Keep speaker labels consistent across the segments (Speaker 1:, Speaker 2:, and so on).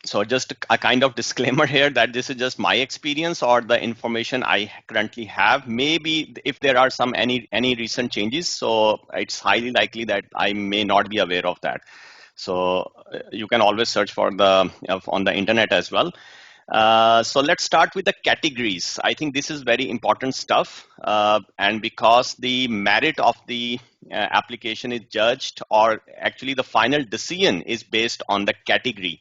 Speaker 1: So just a kind of disclaimer here that this is just my experience or the information I currently have. Maybe if there are any recent changes, so it's highly likely that I may not be aware of that. So you can always search for the on the internet as well. So let's start with the categories. I think this is very important stuff, and because the merit of the application is judged, or actually the final decision is based on the category,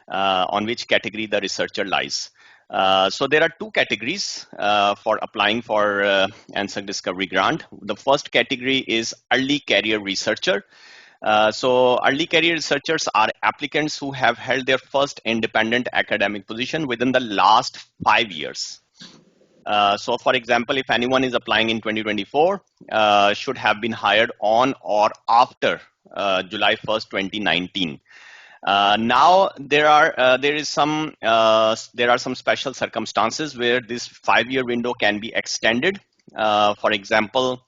Speaker 1: on which category the researcher lies. So there are two categories for applying for NSERC Discovery Grant. The first category is early career researcher. So early career researchers are applicants who have held their first independent academic position within the last 5 years. So for example, if anyone is applying in 2024, should have been hired on or after July 1st, 2019. Now there are some special circumstances where this 5-year window can be extended. For example,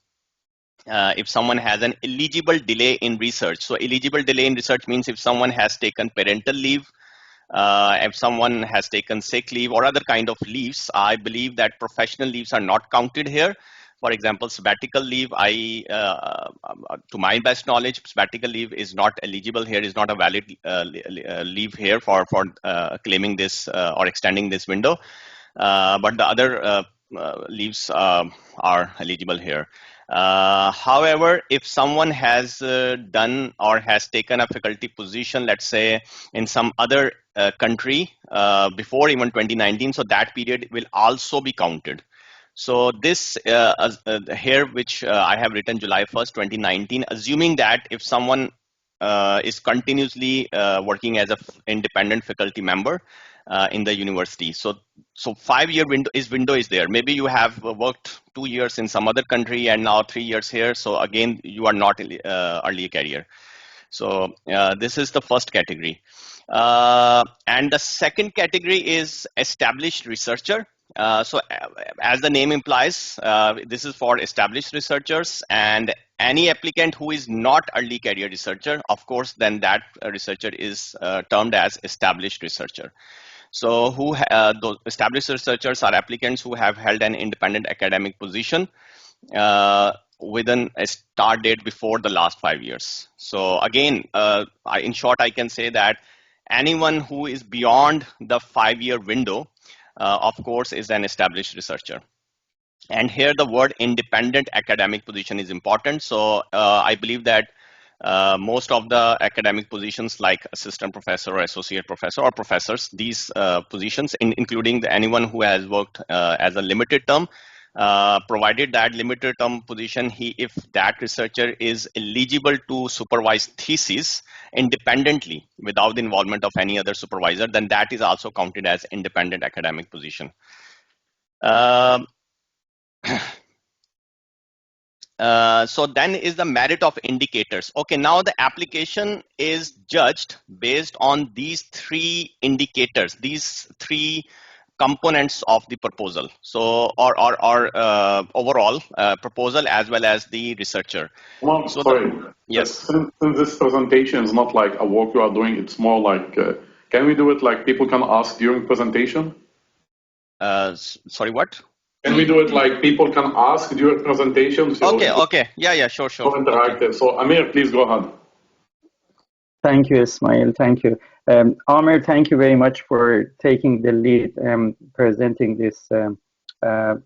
Speaker 1: if someone has an eligible delay in research. So eligible delay in research means if someone has taken parental leave, if someone has taken sick leave or other kind of leaves. I believe that professional leaves are not counted here. For example, sabbatical leave, to my best knowledge, sabbatical leave is not eligible here, is not a valid leave here for claiming this or extending this window. But the other leaves are eligible here. However, if someone has done or has taken a faculty position, let's say in some other country before even 2019, so that period will also be counted. So this here, which I have written July 1st, 2019, assuming that if someone is continuously working as an independent faculty member in the university. So 5-year window is there. Maybe you have worked 2 years in some other country and now 3 years here. So again, you are not early career. So this is the first category. And the second category is established researcher. So as the name implies, this is for established researchers, and any applicant who is not early career researcher, of course, then that researcher is termed as established researcher. So those established researchers are applicants who have held an independent academic position within a start date before the last 5 years. So again, in short, I can say that anyone who is beyond the 5-year window, of course, is an established researcher. And here the word independent academic position is important. So I believe that most of the academic positions like assistant professor or associate professor or professors, these positions, including anyone who has worked as a limited term, provided that limited term position, if that researcher is eligible to supervise thesis independently without the involvement of any other supervisor, then that is also counted as independent academic position. So then is the merit of indicators. Okay, now the application is judged based on these 3 indicators, these 3 components of the proposal. So or overall proposal as well as the researcher.
Speaker 2: Well,
Speaker 1: so
Speaker 2: sorry.
Speaker 1: Yes.
Speaker 2: Since this presentation is not like a work you are doing, it's more like, can we do it like people can ask during presentation?
Speaker 1: Sorry, what?
Speaker 2: Can we do it like people can ask during presentations? So
Speaker 1: okay. Yeah, sure.
Speaker 2: Interactive.
Speaker 1: Okay.
Speaker 2: So Amir, please go ahead.
Speaker 3: Thank you, Ismail. Thank you. Omer, thank you very much for taking the lead and presenting this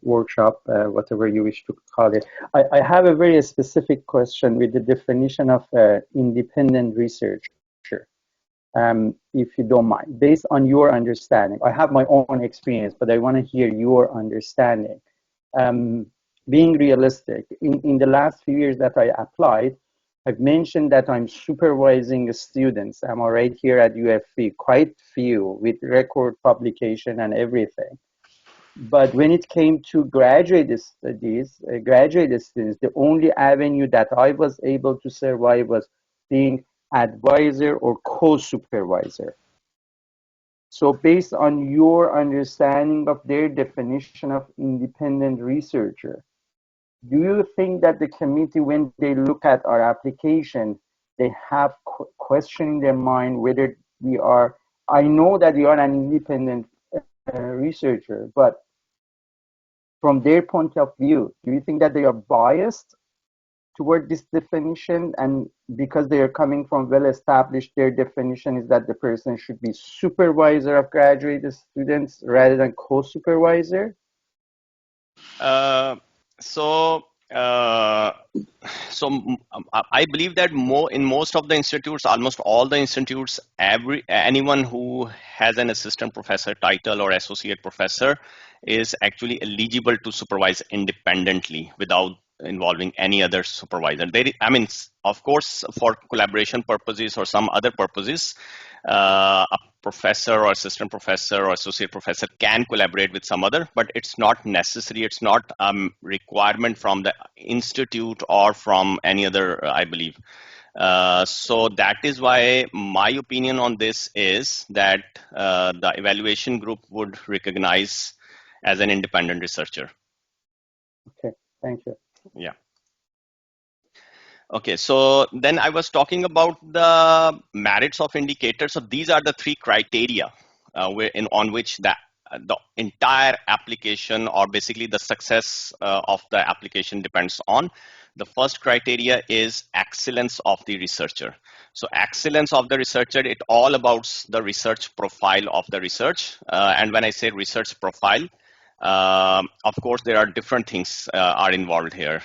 Speaker 3: workshop, whatever you wish to call it. I have a very specific question with the definition of independent researcher, if you don't mind. Based on your understanding, I have my own experience, but I want to hear your understanding. Being realistic, in the last few years that I applied, I've mentioned that I'm supervising students. I'm right here at UFV, quite few with record publication and everything. But when it came to graduate studies, graduate students, the only avenue that I was able to survive was being advisor or co-supervisor. So based on your understanding of their definition of independent researcher, do you think that the committee, when they look at our application, they have question in their mind whether we are I know that you are an independent researcher, but from their point of view, do you think that they are biased toward this definition, and because they are coming from well established, their definition is that the person should be supervisor of graduate students rather than co-supervisor?
Speaker 1: Uh, so, uh, I believe that in most of the institutes, almost all the institutes, anyone who has an assistant professor title or associate professor is actually eligible to supervise independently without involving any other supervisor. I mean, of course, for collaboration purposes or some other purposes, a professor or assistant professor or associate professor can collaborate with some other, but it's not necessary. It's not a requirement from the institute or from any other, I believe. So that is why my opinion on this is that the evaluation group would recognize as an independent researcher.
Speaker 3: Okay, thank you.
Speaker 1: Yeah. Okay, so then I was talking about the merits of indicators. So these are the three criteria on which the entire application, or basically the success of the application, depends on. The first criteria is excellence of the researcher. So excellence of the researcher, it all about the research profile of the research. And when I say research profile, of course, there are different things are involved here.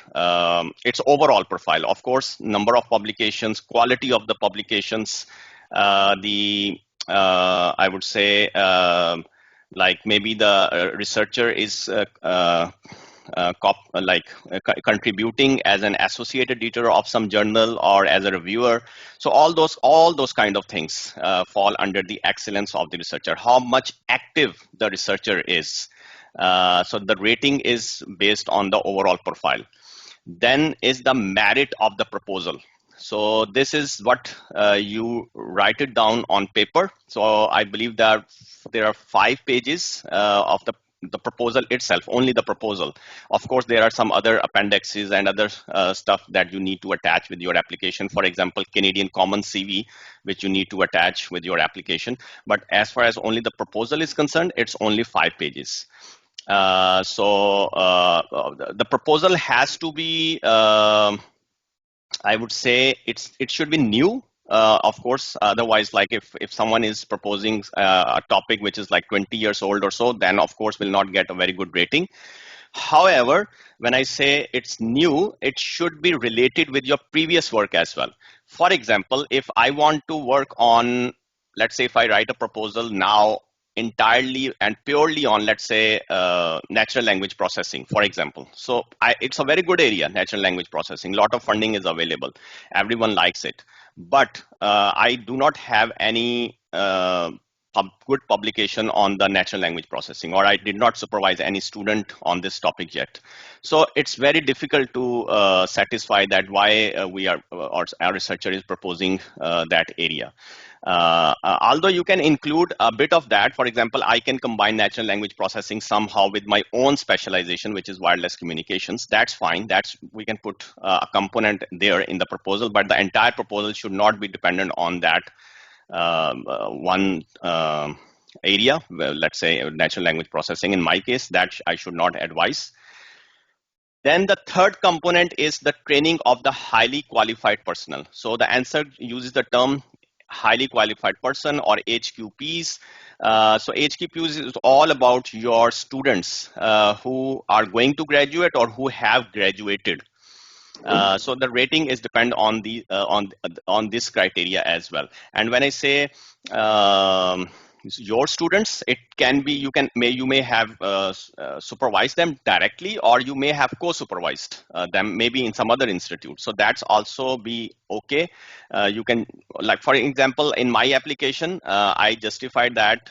Speaker 1: Its overall profile, of course, number of publications, quality of the publications, I would say, like maybe the researcher is contributing as an associate editor of some journal or as a reviewer. So all those kind of things fall under the excellence of the researcher. How much active the researcher is. So the rating is based on the overall profile. Then is the merit of the proposal. So this is what you write it down on paper. So I believe that there are 5 pages of the proposal itself, only the proposal. Of course, there are some other appendixes and other stuff that you need to attach with your application. For example, Canadian Common CV, which you need to attach with your application. But as far as only the proposal is concerned, it's only 5 pages. The proposal has to be, I would say, it should be new. Of course, otherwise, like if someone is proposing a topic which is like 20 years old or so, then of course will not get a very good rating. However, when I say it's new, it should be related with your previous work as well. For example, if I want to work on, let's say if I write a proposal now entirely and purely on, let's say, natural language processing, for example. So it's a very good area, natural language processing. A lot of funding is available. Everyone likes it. But I do not have any good publication on the natural language processing, or I did not supervise any student on this topic yet. So it's very difficult to satisfy that why we are, or our researcher is proposing that area. Although you can include a bit of that, for example, I can combine natural language processing somehow with my own specialization, which is wireless communications. That's fine. We can put a component there in the proposal, but the entire proposal should not be dependent on that one area. Well, let's say natural language processing. In my case, that I should not advise. Then the third component is the training of the highly qualified personnel. So the answer uses the term highly qualified person, or HQPs. So HQPs is all about your students who are going to graduate or who have graduated. So the rating is depend on the on this criteria as well. And when I say your students, it can be you may have supervised them directly, or you may have co-supervised them maybe in some other institute. So that's also be okay. You can, like for example, in my application, I justified that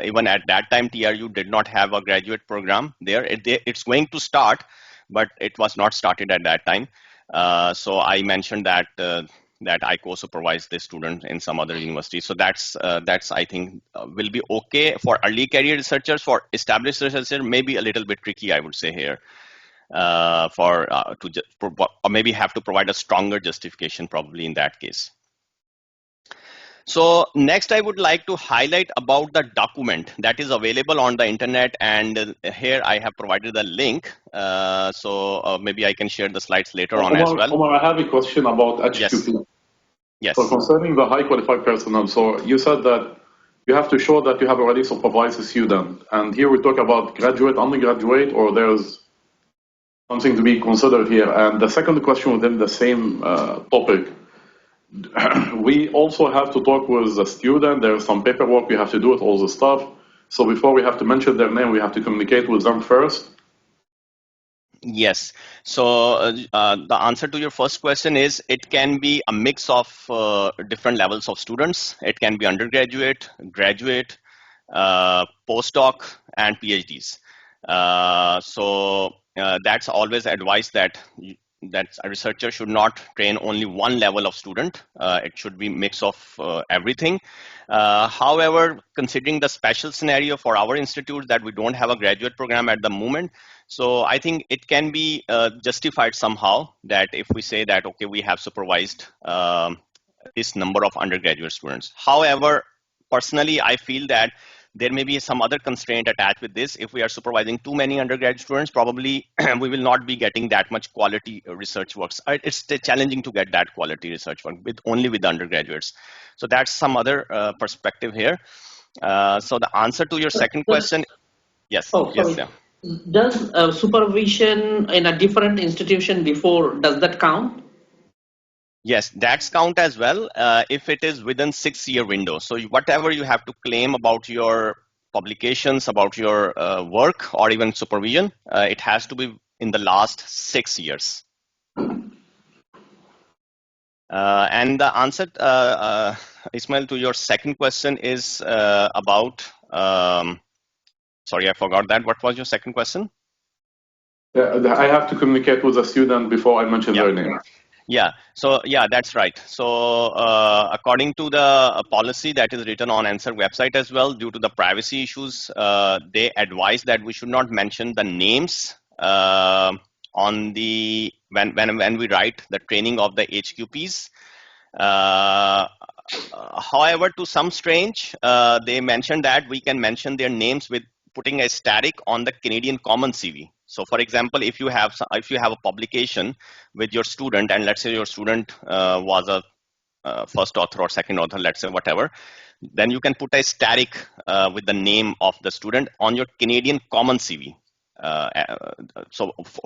Speaker 1: even at that time TRU did not have a graduate program there. It's going to start, but it was not started at that time. So I mentioned that I co-supervised this student in some other university. So that's I think will be okay for early career researchers. For established researchers, maybe a little bit tricky, I would say here, or maybe have to provide a stronger justification probably in that case. So next, I would like to highlight about the document that is available on the internet, and here I have provided the link. Maybe I can share the slides later on as well.
Speaker 2: Omar, I have a question about
Speaker 1: Yes,
Speaker 2: HQP. So
Speaker 1: yes,
Speaker 2: concerning the high qualified personnel, so you said that you have to show that you have already supervised a student, and here we talk about graduate, undergraduate, or there's something to be considered here. And the second question within the same topic, we also have to talk with the student. There's some paperwork we have to do with all the stuff. So before we have to mention their name, we have to communicate with them first.
Speaker 1: yes. The answer to your first question is it can be a mix of different levels of students. It can be undergraduate, graduate, postdoc, and PhDs. That's always advised that a researcher should not train only one level of student. It should be mix of everything. However, considering the special scenario for our institute that we don't have a graduate program at the moment, so I think it can be justified somehow that if we say that, okay, we have supervised this number of undergraduate students. However, personally, I feel that there may be some other constraint attached with this. If we are supervising too many undergraduate students, probably we will not be getting that much quality research works. It's challenging to get that quality research work only with undergraduates. So that's some other perspective here. So the answer to your second question, yes,
Speaker 4: Oh,
Speaker 1: yes,
Speaker 4: sorry.
Speaker 1: yeah.
Speaker 4: Does supervision in a different institution before, does that count?
Speaker 1: Yes, that's count as well if it is within 6-year window. So whatever you have to claim about your publications, about your work, or even supervision, it has to be in the last 6 years. And the answer, Ismail, to your second question is about. Sorry, I forgot that. What was your second question?
Speaker 2: I have to communicate with the student before I mention their name.
Speaker 1: Yeah, so yeah, that's right. So according to the policy that is written on NSERC website as well, due to the privacy issues, they advise that we should not mention the names on the when we write the training of the HQPs. However, to some strange, they mentioned that we can mention their names with putting a static on the Canadian Common CV. So, for example, if you have a publication with your student, and let's say your student was a first author or second author, let's say whatever, then you can put a static with the name of the student on your Canadian Common CV.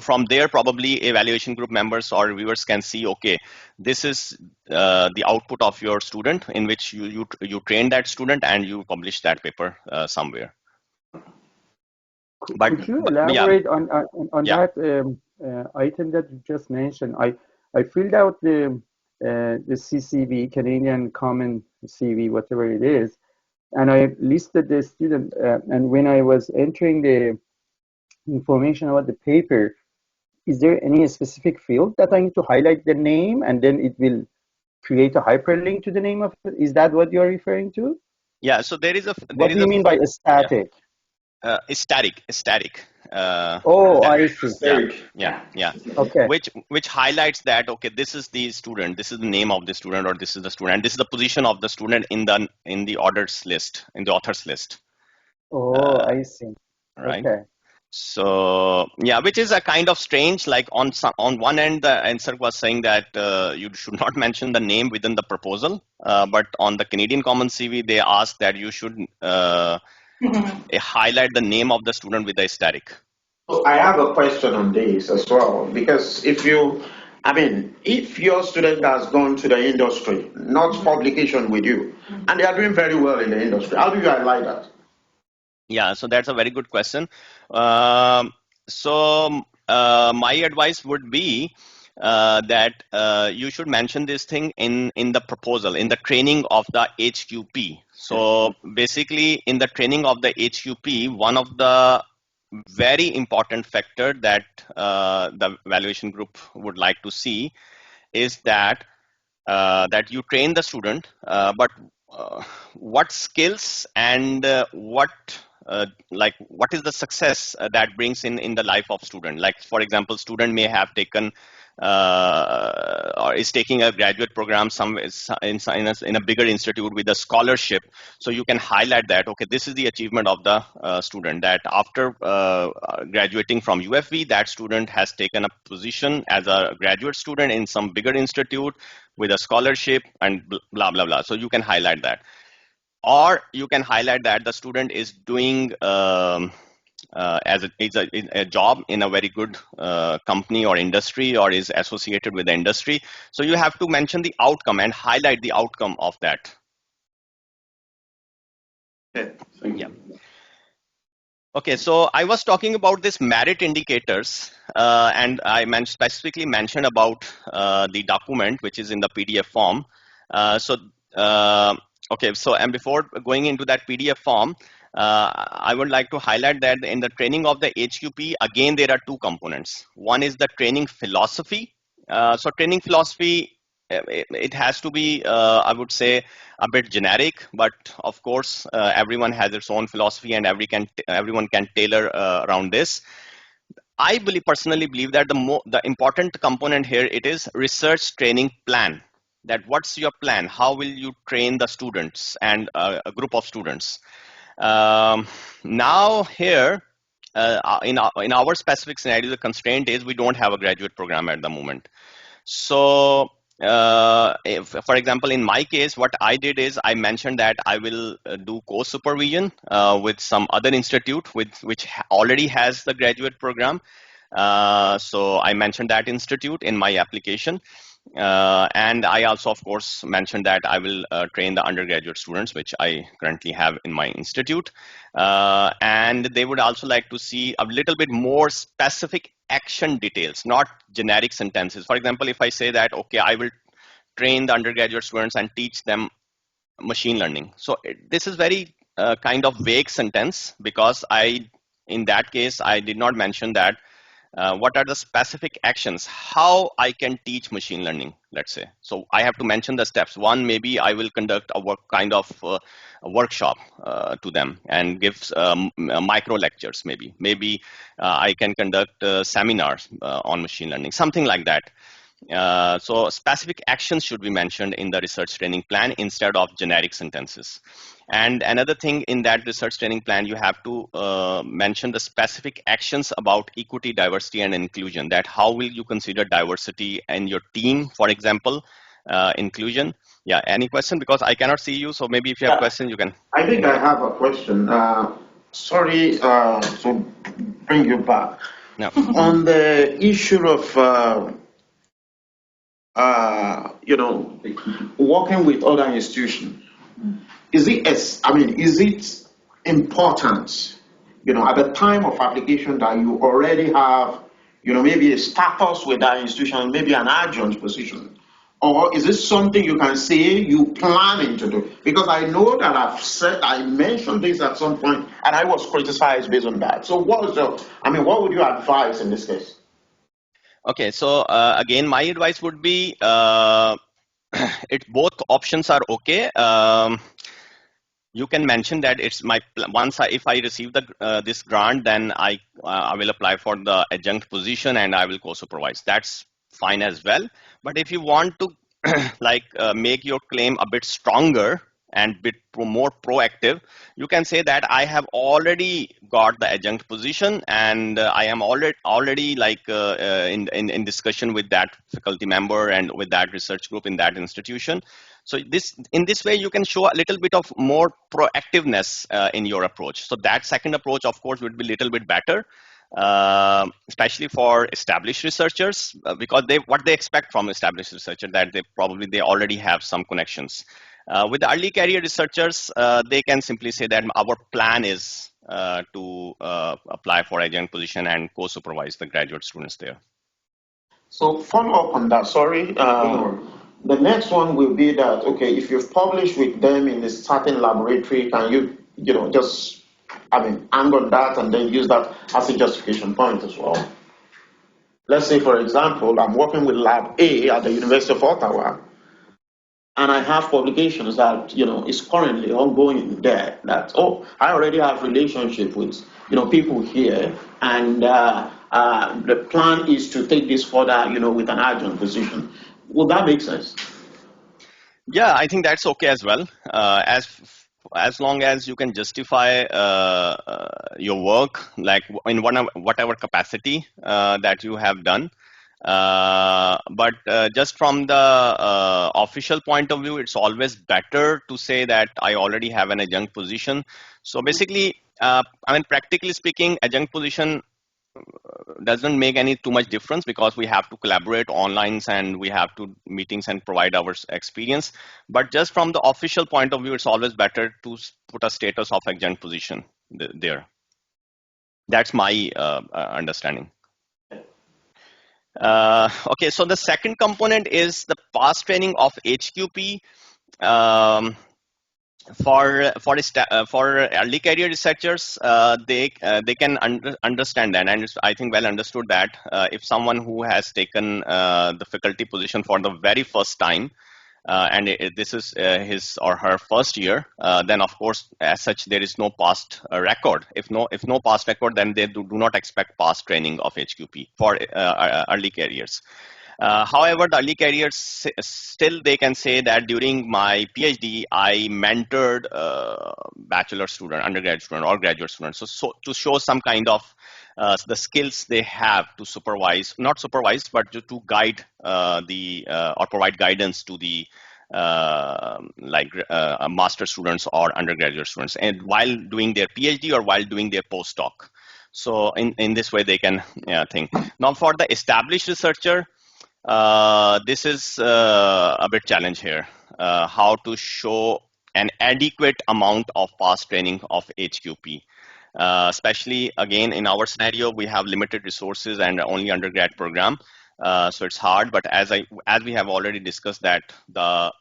Speaker 1: From there, probably evaluation group members or reviewers can see, okay, this is the output of your student in which you train that student and you publish that paper somewhere.
Speaker 3: Could you elaborate on
Speaker 1: yeah.
Speaker 3: that item that you just mentioned? I filled out the CCV, Canadian Common CV, whatever it is, and I listed the student. And when I was entering the information about the paper, is there any specific field that I need to highlight the name and then it will create a hyperlink to the name of it? Is that what you're referring to?
Speaker 1: Yeah, so there is a.
Speaker 3: What do you mean by static?
Speaker 1: Yeah. Static.
Speaker 3: I see.
Speaker 1: Yeah.
Speaker 3: Okay.
Speaker 1: Which highlights that, okay, this is the student, this is the name of the student, or this is the student, this is the position of the student in the orders list, in the authors list.
Speaker 3: I see.
Speaker 1: Right.
Speaker 3: Okay.
Speaker 1: So yeah, which is a kind of strange. Like on one end, the NSERC was saying that you should not mention the name within the proposal, but on the Canadian Common CV, they asked that you should highlight the name of the student with the static.
Speaker 5: So I have a question on this as well, because if your student has gone to the industry, not publication with you, and they are doing very well in the industry, how do you highlight that?
Speaker 1: Yeah, so that's a very good question. My advice would be that you should mention this thing in the proposal, in the training of the HQP. So basically, in the training of the HQP, one of the very important factor that the evaluation group would like to see is that you train the student, but what skills and what is the success that brings in the life of student. Like, for example, student may have taken or is taking a graduate program in a bigger institute with a scholarship. So you can highlight that, okay, this is the achievement of the student, that after graduating from UFV, that student has taken a position as a graduate student in some bigger institute with a scholarship and blah, blah, blah. So you can highlight that. Or you can highlight that the student is doing as a job in a very good company or industry, or is associated with the industry. So you have to mention the outcome and highlight the outcome of that.
Speaker 2: Okay, thank
Speaker 1: Yeah.
Speaker 2: you.
Speaker 1: Okay, so I was talking about this merit indicators, and I specifically mentioned about the document which is in the PDF form. Okay, so and before going into that PDF form, I would like to highlight that in the training of the HQP, again, there are two components. One is the training philosophy. So training philosophy, it has to be, I would say, a bit generic, but of course, everyone has its own philosophy, and everyone can tailor around this. I personally believe that the important component here, it is research training plan. That what's your plan? How will you train the students and a group of students? Now here, in our specific scenario, the constraint is we don't have a graduate program at the moment. So, if, for example, in my case, what I did is I mentioned that I will do co-supervision with some other institute which already has the graduate program. So I mentioned that institute in my application. And I also, of course, mentioned that I will train the undergraduate students, which I currently have in my institute. And they would also like to see a little bit more specific action details, not generic sentences. For example, if I say that, okay, I will train the undergraduate students and teach them machine learning. So this is very kind of vague sentence, because in that case, I did not mention that what are the specific actions, how I can teach machine learning, let's say. So I have to mention the steps. One, maybe I will conduct a workshop to them and give micro lectures. Maybe I can conduct seminars on machine learning, something like that. So specific actions should be mentioned in the research training plan instead of generic sentences. And another thing, in that research training plan, you have to mention the specific actions about equity, diversity, and inclusion. That how will you consider diversity in your team, for example, inclusion. Yeah, any question? Because I cannot see you, so maybe if you have questions, you can.
Speaker 5: I think I have a question. Sorry to bring you back.
Speaker 1: No.
Speaker 5: On the issue of, working with other institutions, is it important, at the time of application that you already have, maybe a status with that institution, maybe an adjunct position? Or is this something you can say you planning to do? Because I know that I mentioned this at some point and I was criticized based on that. So what would you advise in this case?
Speaker 1: Okay, so again, my advice would be both options are okay. You can mention that it's my if I receive this grant, then I will apply for the adjunct position and I will co-supervise. That's fine as well. But if you want to make your claim a bit stronger and bit more proactive, you can say that I have already got the adjunct position and I am already in discussion with that faculty member and with that research group in that institution. So in this way, you can show a little bit of more proactiveness in your approach. So that second approach, of course, would be a little bit better, especially for established researchers, because what they expect from established researchers, that they already have some connections. With the early career researchers, they can simply say that our plan is to apply for adjunct position and co-supervise the graduate students there.
Speaker 5: So follow up on that, sorry. The next one will be that, okay, if you've published with them in a certain laboratory, can you, just, hang on that and then use that as a justification point as well? Let's say, for example, I'm working with Lab A at the University of Ottawa, and I have publications that, is currently ongoing there, that, I already have relationship with, people here, and the plan is to take this further, with an adjunct position. Would that make sense?
Speaker 1: Yeah, I think that's okay as well. As long as you can justify your work, like in whatever capacity that you have done. But just from the official point of view, it's always better to say that I already have an adjunct position. So basically, I mean, practically speaking, adjunct position doesn't make any too much difference because we have to collaborate online and we have to meetings and provide our experience. But just from the official point of view, it's always better to put a status of adjunct position there. That's my understanding. Okay, so the second component is the past training of HQP. For early career researchers, they can understand that, and I think well understood that if someone who has taken the faculty position for the very first time, and this is his or her first year, then of course as such there is no past record. If no past record, then they do not expect past training of HQP for early careers. However, the early careers still they can say that during my PhD, I mentored bachelor student, undergraduate student, or graduate student. So to show some kind of the skills they have to supervise, not supervise, but to guide or provide guidance to the master students or undergraduate students, and while doing their PhD or while doing their postdoc. So in this way they can think. Now for the established researcher, this is a bit challenge here. How to show an adequate amount of past training of HQP. Especially again in our scenario, we have limited resources and only undergrad program, so it's hard. But as we have already discussed, that the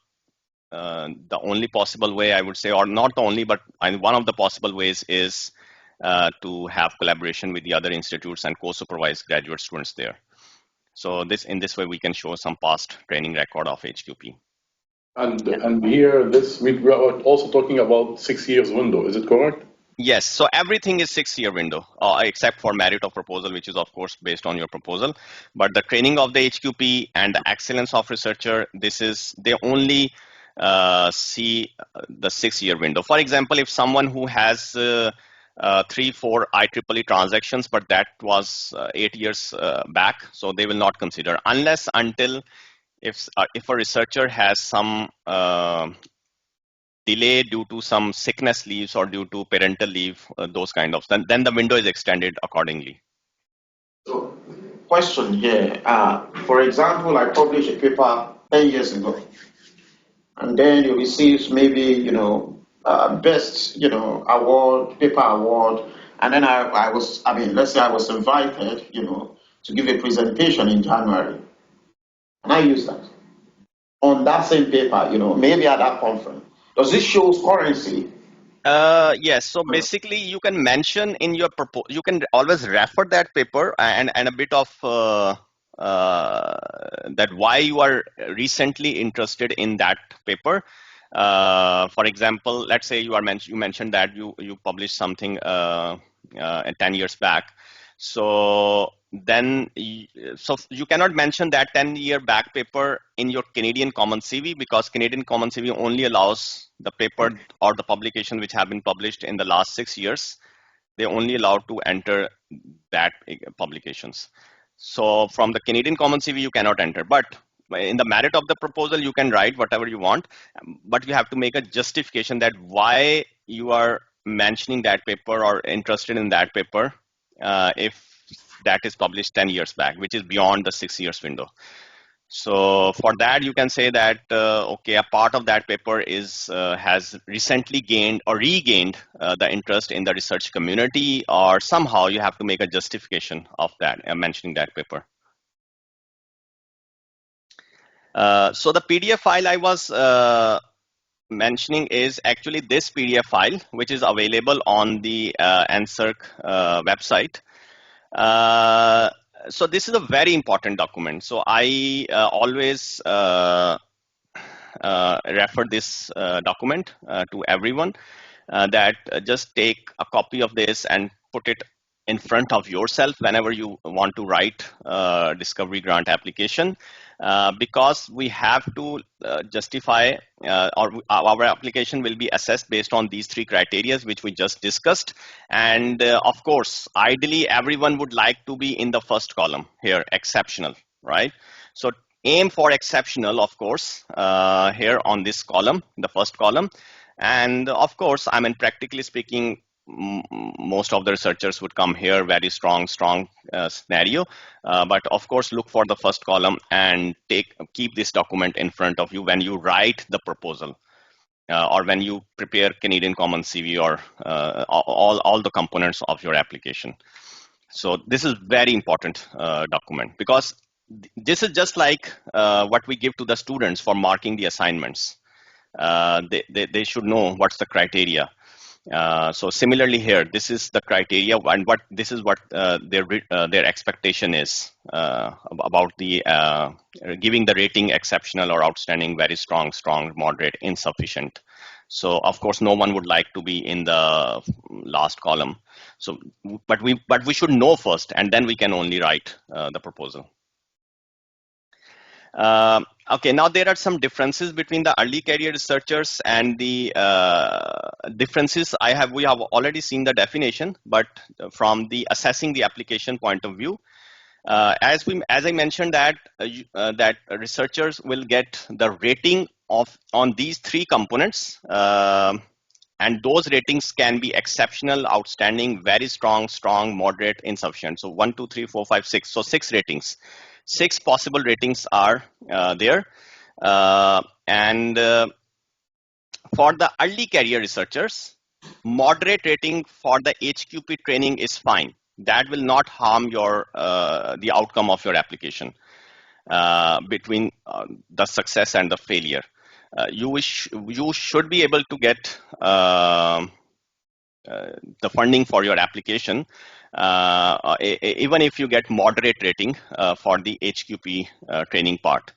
Speaker 1: only possible way, I would say, or not the only, but one of the possible ways is to have collaboration with the other institutes and co-supervise graduate students there. So in this way, we can show some past training record of HQP.
Speaker 2: And here, we are also talking about 6 years window. Is it correct?
Speaker 1: Yes. So everything is 6-year window, except for merit of proposal, which is of course based on your proposal. But the training of the HQP and the excellence of researcher, they only see the 6-year window. For example, if someone who has 3-4 IEEE transactions, but that was 8 years back, so they will not consider until if a researcher has some delay due to some sickness leaves or due to parental leave, those kind of, then the window is extended accordingly.
Speaker 5: So, question here. For example, I published a paper 10 years ago, and then you receive maybe, best, award, paper award, and then let's say I was invited, to give a presentation in January, and I use that on that same paper, maybe at that conference. Does this show currency?
Speaker 1: Yes. So basically, you can mention in your proposal, you can always refer that paper and a bit of that why you are recently interested in that paper. For example, let's say you mentioned that you published something 10 years back. So then you cannot mention that 10-year back paper in your Canadian Common CV, because Canadian Common CV only allows the paper or the publication which have been published in the last 6 years. They only allow to enter that publications. So from the Canadian Common CV you cannot enter, but in the merit of the proposal you can write whatever you want, but you have to make a justification that why you are mentioning that paper or interested in that paper, if that is published 10 years back, which is beyond the 6 years window. So for that, you can say that, okay, a part of that paper has recently gained or regained the interest in the research community, or somehow you have to make a justification of that, mentioning that paper. So the PDF file I was mentioning is actually this PDF file, which is available on the NSERC website. So this is a very important document. So I always refer this document to everyone, that just take a copy of this and put it in front of yourself whenever you want to write discovery grant application, because we have to justify or our application will be assessed based on these three criteria which we just discussed. And of course, ideally everyone would like to be in the first column here, exceptional, right? So aim for exceptional, of course, here on this column, the first column. And of course, I mean, practically speaking, most of the researchers would come here, very strong scenario. But of course, look for the first column and keep this document in front of you when you write the proposal. Or when you prepare Canadian Common CV or all the components of your application. So this is very important document, because this is just like what we give to the students for marking the assignments. They should know what's the criteria. So similarly here, this is the criteria, and this is what their expectation is about the giving the rating exceptional or outstanding, very strong, moderate, insufficient. So of course, no one would like to be in the last column. So, but we should know first, and then we can only write the proposal. Okay, now there are some differences between the early career researchers and the differences we have already seen the definition, but from the assessing the application point of view, as I mentioned that researchers will get the rating on these three components, and those ratings can be exceptional, outstanding, very strong, moderate, insufficient. So 1, 2, 3, 4, 5, 6. So 6 ratings. 6 possible ratings are there. And for the early career researchers, moderate rating for the HQP training is fine. That will not harm your the outcome of your application between the success and the failure. You should be able to get the funding for your application, even if you get moderate rating for the HQP training part.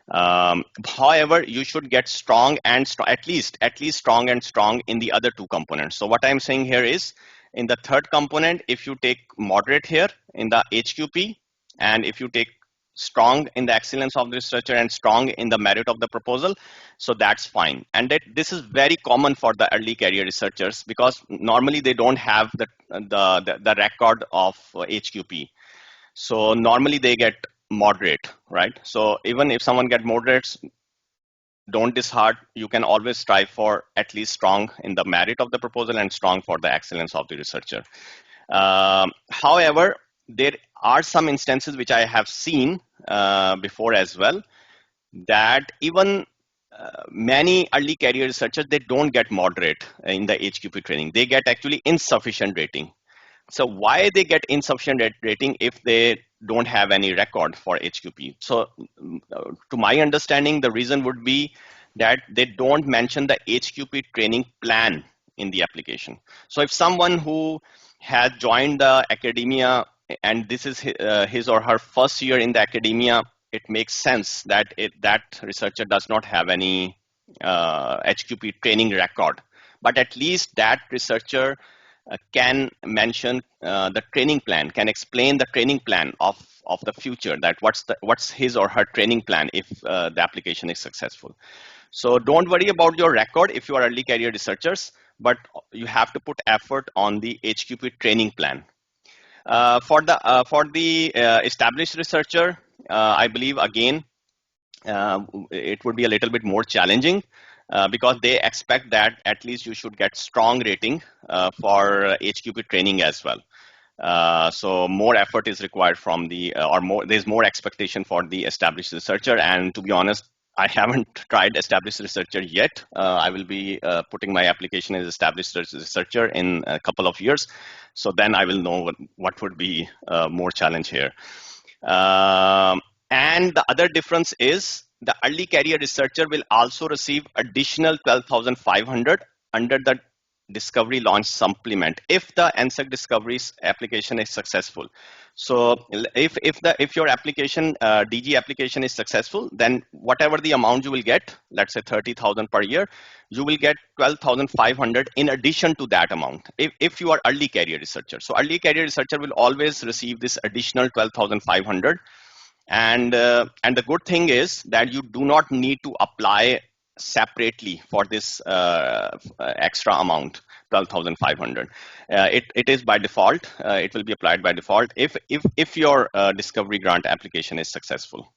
Speaker 1: However, you should get strong and at least strong and strong in the other two components. So what I'm saying here is, in the third component, if you take moderate here in the HQP, and if you take strong in the excellence of the researcher and strong in the merit of the proposal, so that's fine. And this is very common for the early career researchers, because normally they don't have the record of HQP. So normally they get moderate, right? So even if someone get moderates, don't disheart. You can always strive for at least strong in the merit of the proposal and strong for the excellence of the researcher. However, there are some instances which I have seen before as well, that even many early career researchers, they don't get moderate in the HQP training. They get actually insufficient rating. So why they get insufficient rating if they don't have any record for HQP? So to my understanding, the reason would be that they don't mention the HQP training plan in the application. So if someone who has joined the academia and this is his or her first year in the academia, it makes sense that that researcher does not have any HQP training record. But at least that researcher can mention the training plan, can explain the training plan of the future, that what's his or her training plan if the application is successful. So don't worry about your record if you are early career researchers, but you have to put effort on the HQP training plan. For the established researcher, I believe again it would be a little bit more challenging because they expect that at least you should get strong rating for HQP training as well. So more effort is required from there's more expectation for the established researcher. And to be honest, I haven't tried established researcher yet. I will be putting my application as established researcher in a couple of years. So then I will know what would be more challenge here. And the other difference is the early career researcher will also receive additional 12,500 under the discovery launch supplement if the NSERC discoveries application is successful. So if your application DG application is successful, then whatever the amount you will get, let's say 30,000 per year, you will get 12,500 in addition to that amount. If you are early career researcher, so early career researcher will always receive this additional 12,500. And the good thing is that you do not need to apply separately for this extra amount, 12,500. It is by default. It will be applied by default if your discovery grant application is successful.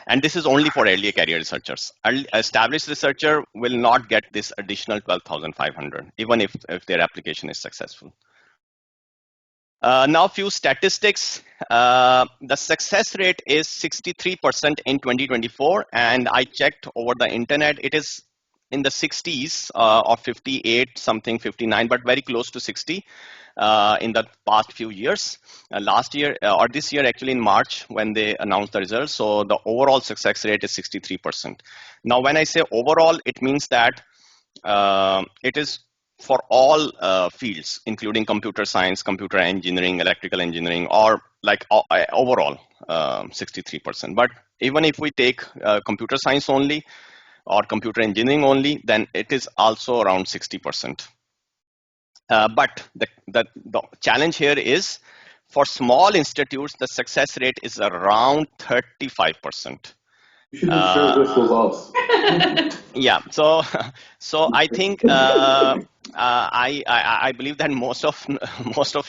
Speaker 1: And this is only for early career researchers. Established researcher will not get this additional 12,500, even if their application is successful. Now, few statistics. The success rate is 63% in 2024, and I checked over the internet. It is in the 60s or 58, something 59, but very close to 60 in the past few years. Last year or this year, actually in March when they announced the results. So the overall success rate is 63%. Now, when I say overall, it means that it is for all fields, including computer science, computer engineering, electrical engineering, or like overall 63%. But even if we take computer science only or computer engineering only, then it is also around 60%. But the challenge here is for small institutes, the success rate is around 35%.
Speaker 2: You should share this with us.
Speaker 1: Yeah, so I think I believe that most of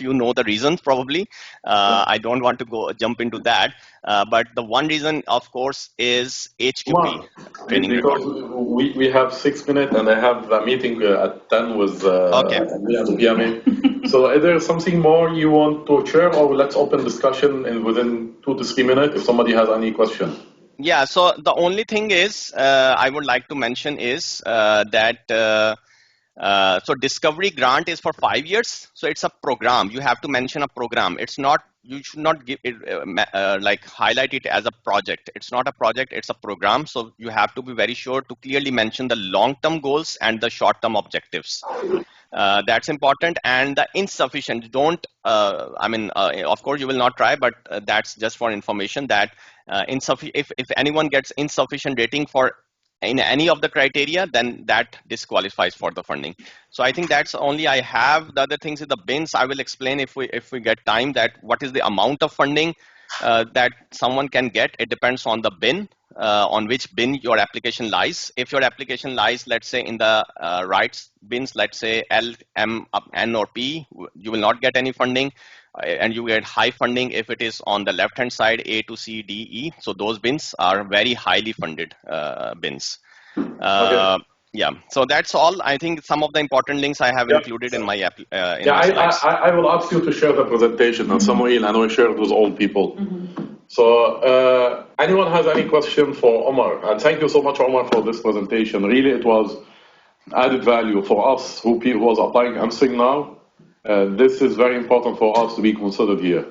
Speaker 1: you know the reasons probably. I don't want to jump into that, but the one reason, of course, is HQP training
Speaker 2: because
Speaker 1: requirement.
Speaker 2: we have 6 minutes and I have a meeting at 10 with
Speaker 1: Okay.
Speaker 2: the PMA. So is there something more you want to share, or let's open discussion within 2 to 3 minutes if somebody has any question?
Speaker 1: Yeah, so the only thing is I would like to mention is that so discovery grant is for 5 years. So it's a program. You have to mention a program. It's not, you should not give it like highlight it as a project. It's not a project, it's a program. So you have to be very sure to clearly mention the long-term goals and the short-term objectives. That's important. And the insufficient, don't, of course you will not try, but that's just for information that if anyone gets insufficient rating for in any of the criteria, then that disqualifies for the funding. So I think that's only I have. The other things is the bins. I will explain if we get time that what is the amount of funding that someone can get. It depends on the bin, on which bin your application lies. If your application lies, let's say in the rights bins, let's say L, M, N or P, you will not get any funding. And you get high funding if it is on the left hand side, A to C, D, E. So those bins are very highly funded bins.
Speaker 2: Okay.
Speaker 1: Yeah, so that's all. I think some of the important links I have included in my slides.
Speaker 2: I will ask you to share the presentation, and Samuel, I know you shared with all people. So anyone has any question for Omar? And thank you so much, Omar, for this presentation. Really, it was added value for us who was applying NSERC now. This is very important for us to be considered here.